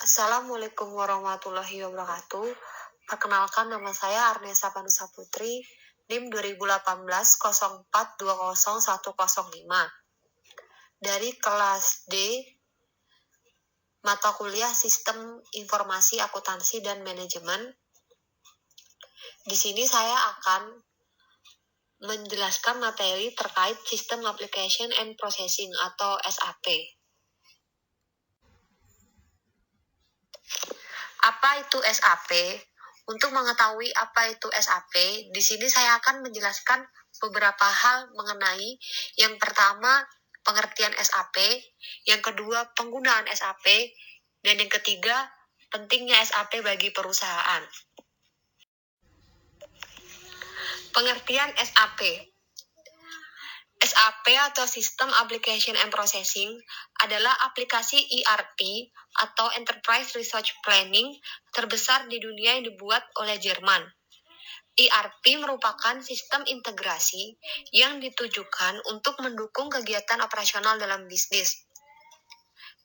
Assalamualaikum warahmatullahi wabarakatuh. Perkenalkan, nama saya Arnesa Panusa Putri, NIM 2018 04201005 dari kelas D, mata kuliah Sistem Informasi Akuntansi dan Manajemen. Di sini saya akan menjelaskan materi terkait System Application and Processing atau SAP. Apa itu SAP? Untuk mengetahui apa itu SAP, di sini saya akan menjelaskan beberapa hal mengenai yang pertama, pengertian SAP, yang kedua, penggunaan SAP, dan yang ketiga, pentingnya SAP bagi perusahaan. Pengertian SAP. SAP atau System Application and Processing adalah aplikasi ERP atau Enterprise Resource Planning terbesar di dunia yang dibuat oleh Jerman. ERP merupakan sistem integrasi yang ditujukan untuk mendukung kegiatan operasional dalam bisnis.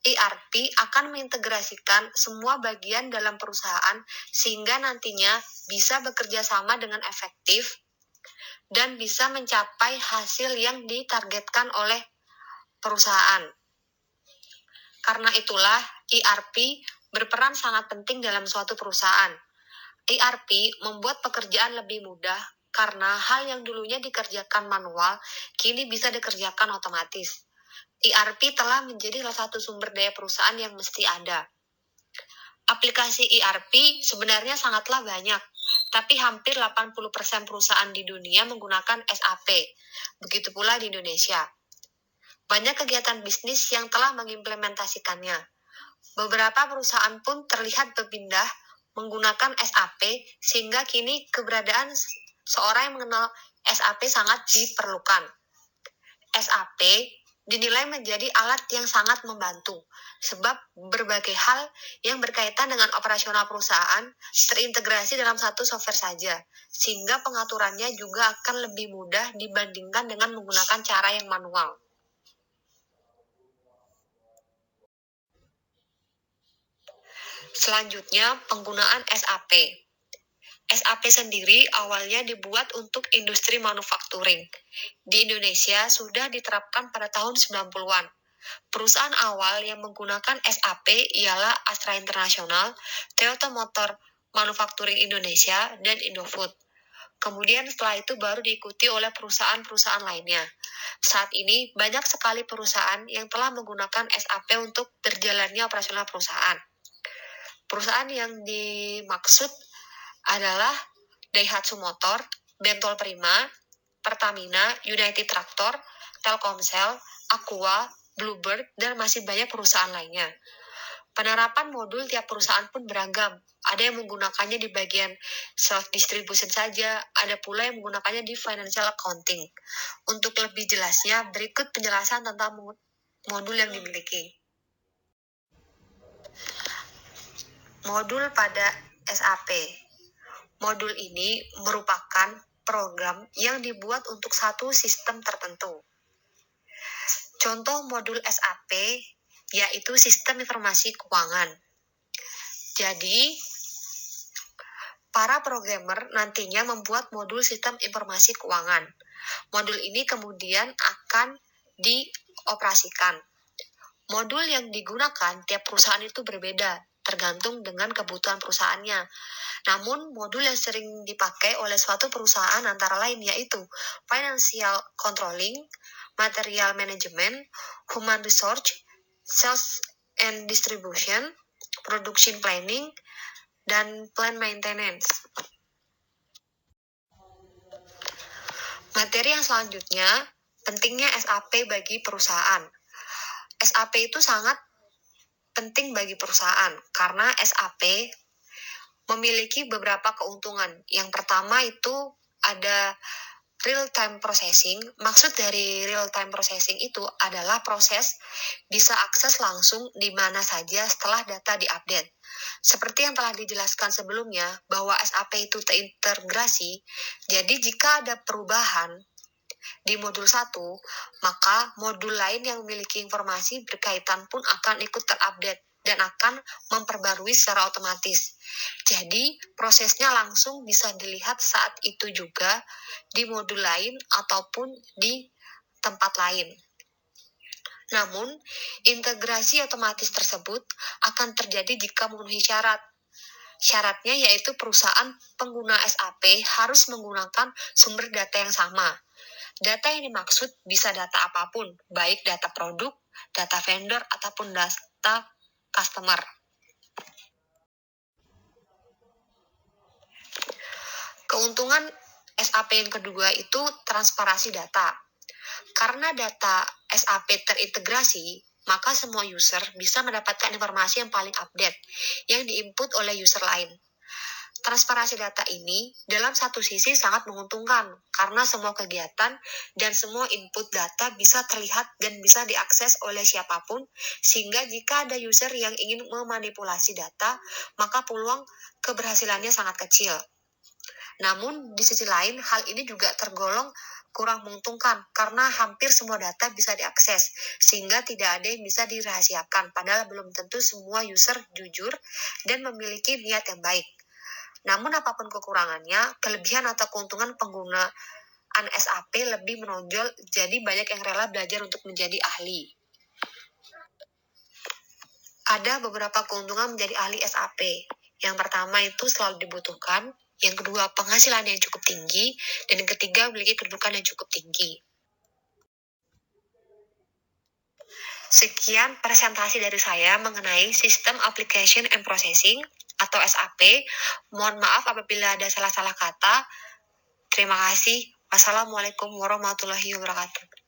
ERP akan mengintegrasikan semua bagian dalam perusahaan sehingga nantinya bisa bekerja sama dengan efektif dan bisa mencapai hasil yang ditargetkan oleh perusahaan. Karena itulah, ERP berperan sangat penting dalam suatu perusahaan. ERP membuat pekerjaan lebih mudah karena hal yang dulunya dikerjakan manual, kini bisa dikerjakan otomatis. ERP telah menjadi salah satu sumber daya perusahaan yang mesti ada. Aplikasi ERP sebenarnya sangatlah banyak, tapi hampir 80% perusahaan di dunia menggunakan SAP. Begitu pula di Indonesia. Banyak kegiatan bisnis yang telah mengimplementasikannya. Beberapa perusahaan pun terlihat berpindah menggunakan SAP, sehingga kini keberadaan seorang yang mengenal SAP sangat diperlukan. SAP dinilai menjadi alat yang sangat membantu, sebab berbagai hal yang berkaitan dengan operasional perusahaan terintegrasi dalam satu software saja, sehingga pengaturannya juga akan lebih mudah dibandingkan dengan menggunakan cara yang manual. Selanjutnya, penggunaan SAP. SAP sendiri awalnya dibuat untuk industri manufacturing. Di Indonesia sudah diterapkan pada tahun 90-an. Perusahaan awal yang menggunakan SAP ialah Astra International, Toyota Motor Manufacturing Indonesia, dan Indofood. Kemudian setelah itu baru diikuti oleh perusahaan-perusahaan lainnya. Saat ini banyak sekali perusahaan yang telah menggunakan SAP untuk berjalannya operasional perusahaan. Perusahaan yang dimaksud adalah Daihatsu Motor, Bentol Prima, Pertamina, United Tractor, Telkomsel, Aqua, Bluebird, dan masih banyak perusahaan lainnya. Penerapan modul tiap perusahaan pun beragam. Ada yang menggunakannya di bagian self-distribution saja, ada pula yang menggunakannya di financial accounting. Untuk lebih jelasnya, berikut penjelasan tentang modul yang dimiliki. Modul pada SAP. Modul ini merupakan program yang dibuat untuk satu sistem tertentu. Contoh modul SAP yaitu Sistem Informasi Keuangan. Jadi, para programmer nantinya membuat modul Sistem Informasi Keuangan. Modul ini kemudian akan dioperasikan. Modul yang digunakan tiap perusahaan itu berbeda, tergantung dengan kebutuhan perusahaannya. Namun, modul yang sering dipakai oleh suatu perusahaan antara lain yaitu Financial Controlling, Material Management, Human Resource, Sales and Distribution, Production Planning, dan Plant Maintenance. Materi yang selanjutnya, pentingnya SAP bagi perusahaan. SAP itu sangat penting bagi perusahaan karena SAP memiliki beberapa keuntungan. Yang pertama itu ada real-time processing. Maksud dari real-time processing itu adalah proses bisa akses langsung di mana saja setelah data diupdate. Seperti yang telah dijelaskan sebelumnya, bahwa SAP itu terintegrasi, jadi jika ada perubahan di modul 1, maka modul lain yang memiliki informasi berkaitan pun akan ikut terupdate. dan akan memperbarui secara otomatis. Jadi, prosesnya langsung bisa dilihat saat itu juga di modul lain ataupun di tempat lain. Namun, integrasi otomatis tersebut akan terjadi jika memenuhi syarat. Syaratnya yaitu perusahaan pengguna SAP harus menggunakan sumber data yang sama. Data yang dimaksud bisa data apapun, baik data produk, data vendor, ataupun data customer. Keuntungan SAP yang kedua itu transparansi data. Karena data SAP terintegrasi, maka semua user bisa mendapatkan informasi yang paling update yang diinput oleh user lain. Transparansi data ini dalam satu sisi sangat menguntungkan karena semua kegiatan dan semua input data bisa terlihat dan bisa diakses oleh siapapun, sehingga jika ada user yang ingin memanipulasi data, maka peluang keberhasilannya sangat kecil. Namun, di sisi lain, hal ini juga tergolong kurang menguntungkan karena hampir semua data bisa diakses, sehingga tidak ada yang bisa dirahasiakan, padahal belum tentu semua user jujur dan memiliki niat yang baik. Namun apapun kekurangannya, kelebihan atau keuntungan penggunaan SAP lebih menonjol, jadi banyak yang rela belajar untuk menjadi ahli. Ada beberapa keuntungan menjadi ahli SAP. Yang pertama itu selalu dibutuhkan, yang kedua penghasilan yang cukup tinggi, dan yang ketiga memiliki kedudukan yang cukup tinggi. Sekian presentasi dari saya mengenai System Application and Processing atau SAP. Mohon maaf apabila ada salah-salah kata. Terima kasih. Wassalamualaikum warahmatullahi wabarakatuh.